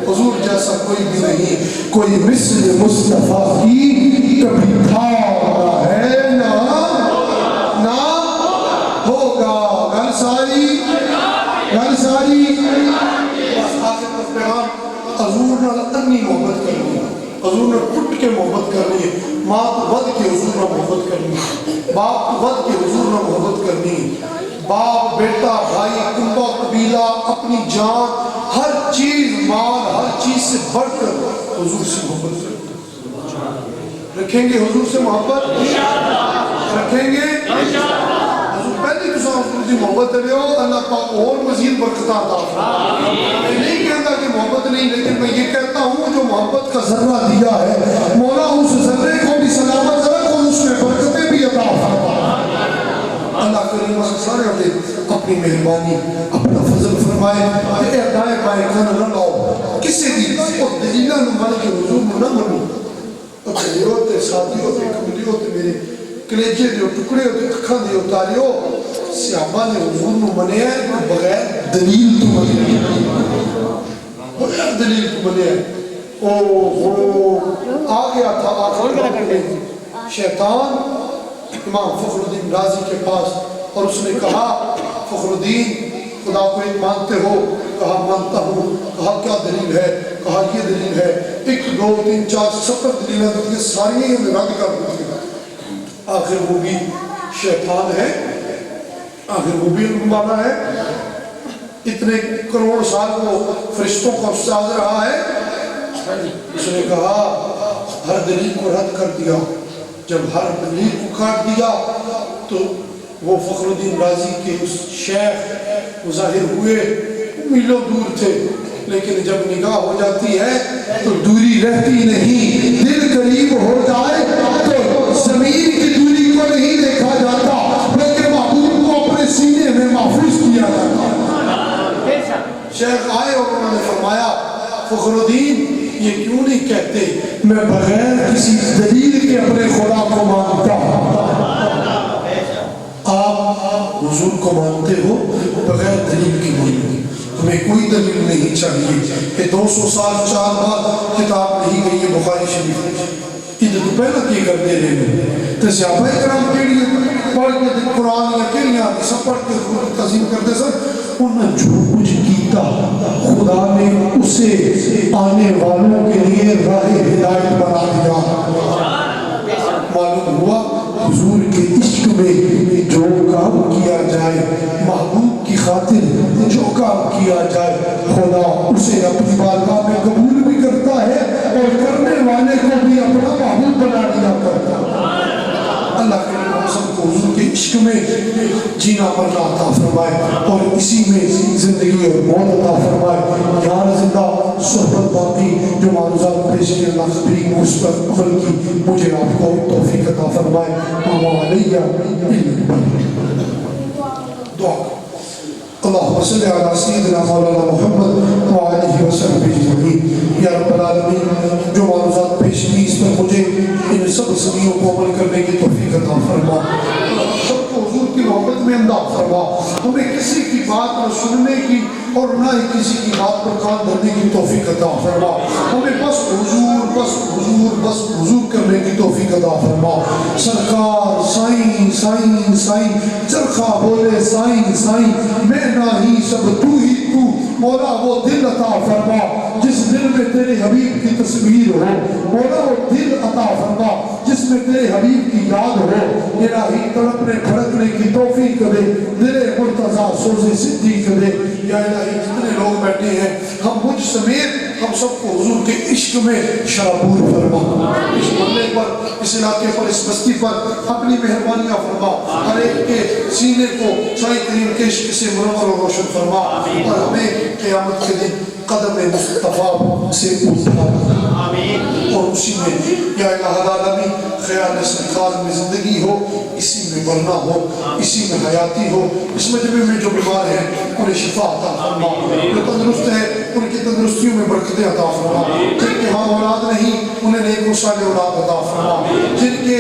حضور جیسا کوئی بھی نہیں، کوئی مثل مصطفیٰ کی کبھی تھا ہے نہ ہوگا۔ گل ساری حضور نال انی محبت کرنی، حضور نال ٹوٹ کے محبت کرنی، ماں تو ود کے حضور نال محبت کرنی، باپ تو ود کے حضور نال محبت کرنی، باپ بیٹا بھائی کنبہ قبیلہ اپنی جان ہر چیز مال ہر چیز سے بڑھ کر حضور سے محبت کرنی۔ رکھیں گے حضور سے محبت؟ رکھیں گے؟ حضور پہلی تو حضور سے محبت کرے ہو، اللہ پاک اور مزید برکتہ عطا فرمائے۔ میں نہیں کہتا کہ محبت نہیں، لیکن میں یہ کہتا ہوں جو محبت کا ذرہ دیا ہے مولا اس ذرے کو بھی سلامت رکھ اور اس میں برکتیں بھی عطا فرمائے۔ اللہ کریم سارے ہوتے اپنی مہربانی اپنا فضل فرمائے، اے دائیں بائیں کھانا نہ لاؤ کسی بھی اور دلیلہ نمان کے حضور میں نہ منو۔ اپنے ہوتے ساتھی ہوتے کملی ہوتے میرے کلیجے دیو ٹکڑے ہوتے اکھاں دیو تاریو صحابہ نے حضور میں منے ہیں بغیر دلیل تو منے ہیں، بغیر دلیل تو منے ہیں۔ آ گیا تھا آخر میں شیطان امام فخر الدین رازی کے پاس اور اس نے کہا فخر الدین خدا کو ایک مانتے ہو؟ کہا مانتا ہوں۔ کہا کیا دلیل ہے؟ کہا یہ دلیل ہے، 1 2 3 4 70 دلیلیں دیتی ہیں، ساری ہی ہمیں رد کر دیتی ہیں۔ آخر وہ بھی شیطان ہے، آخر وہ بھی مانا ہے، اتنے کروڑ سال کو فرشتوں کا استاد رہا ہے۔ اس نے کہا ہر دلیل کو رد کر دیا، جب ہر دلیل کو کاٹ دیا تو وہ فخر الدین رازی کے اس شیخ ظاہر ہوئے، میلوں دور تھے، لیکن جب نگاہ ہو جاتی ہے تو دوری رہتی نہیں، دل قریب ہو جائے تو زمین کی دوری کو نہیں دیکھا جاتا بلکہ محبوب کو اپنے سینے میں محفوظ کیا جاتا۔ شیخ آئے اور انہوں نے فرمایا فخر الدین یہ کیوں نہیں کہتے میں بغیر کسی دلیل کے اپنے خدا کو مانتا ہوں؟ آپ حضور کو مانتے ہو بغیر دلیل کی مانتے، ہمیں کوئی دلیل نہیں چاہیے کہ 200 سال 4 بار کتاب نہیں گئی ہے بخاری شریف، یہ تو پہلے کی کرتے رہے تو صحابہ کرام کے لیے پڑھ کے قرآن یا کے لیے سب پڑھ کے تظیم کرتے سر انہوں نے جو کچھ کیتا خدا نے اسے آنے والوں کے لیے راہ ہدایت بنا دیا۔ معلوم ہوا حضور کے عشق میں جو کام کیا جائے، محبوب کی خاطر جو کام کیا جائے، خدا اسے اپنی بارگاہ میں قبول بھی کرتا ہے اور کرنے والے کو بھی اپنا محبوب بنا دیا کرتا ہے۔ اللہ کے ہم سب کو حضور کے عشق میں جینا مرنا عطا فرمائے اور اسی میں زندگی اور موت عطا فرمائے۔ یہاں زندہ صحبت باقی جو معروضات پیش کی اللہ کریم اس پر عمل کی مجھے آپ کو توفیق عطا فرمائے۔ علیہ دعا اللہم صلی علی سیدنا مولانا محمد وآلہ وسلم اجمعین۔ یا رب العالمین جو معروضات پیش کی اس پر مجھے ان سب سبیوں کو عمل کرنے کی توفیق عطا فرما، سب کو حضور کی محبت میں امداد فرما، ہمیں کسی کی بات نہ سننے کی اور نہ ہی کسی کی بات پر کان دھرنے کی توفیق عطا فرما، ہمیں بس حضور بس حضور بس حضور کرنے کی توفیق عطا فرما۔ سرکار سائیں سائیں سائیں چرخا بولے سائیں سائیں میں نہ ہی سب تو ہی تو مولا وہ دل عطا فرما۔ جس دل میں تیرے حبیب کی تصویر ہو مولا وہ دل عطا فرما جس میں تیرے حبیب کی یاد ہو الہی تڑپنے پھڑکنے کی توفیق دے دل مرتضی سوز صدیق دے یا الہی جتنے لوگ بیٹھے ہیں ہم مجھ سمیت ہم سب کو حضور کے عشق میں شرابور فرما اس محلے پر اس علاقے پر اس بستی پر اپنی مہربانیاں فرما ہر ایک کے سینے کو سائی کریم کے عشق سے منور و روشن فرما اور ہمیں قیامت کے دن قدم مصطفیٰ سے اٹھا اور اسی میں یا الہ العالمین خیال سرکار میں زندگی ہو اسی میں مرنا ہو اسی میں حیاتی ہو اس مجمع میں جو بیمار ہیں انہیں شفا عطا فرما جو تندرست ہیں ان کی تندرستیوں میں برکتیں عطا فرما جن کے ہاں اولاد نہیں انہیں نیک و صالح اولاد عطا فرما جن کے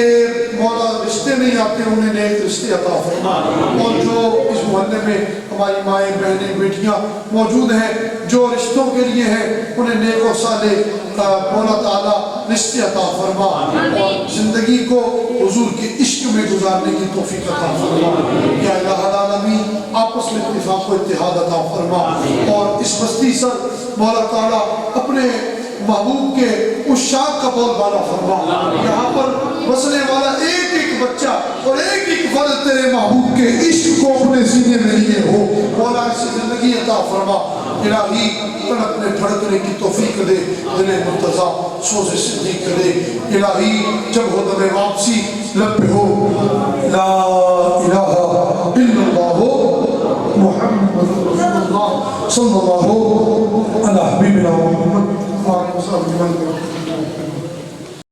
مولا رشتے نہیں آتے انہیں نیک رشتے عطا فرما اور جو اس محلے میں ہماری مائیں بہنیں بیٹیاں موجود ہیں جو رشتوں کے لیے ہیں انہیں نیک و صالح مولا تعالیٰ رشتے عطا فرما اور زندگی کو حضور کے عشق میں گزارنے کی توفیق عطا فرما یا الہ العالمین آپس میں اتفاق و اتحاد عطا فرما اور اس بستی سر مولا تعالیٰ اپنے محبوب کے اس شاق کا بول بالا فرما یہاں پر بسنے والا ایک ایک بچہ اور ایک ایک فرد تیرے محبوب کے عشق کو اپنے سینے میں لیے ہو مولا اسے زندگی عطا فرما الہی تڑپنے پھڑکنے کی توفیق دے دل مرتضی سوز صدیق دے الہی جب ہو دم واپسی لب پہ ہو لا الہ الا اللہ محمد رسول اللہ صلی اللہ علیہ حبیبنا محمد وعلیہ وسلم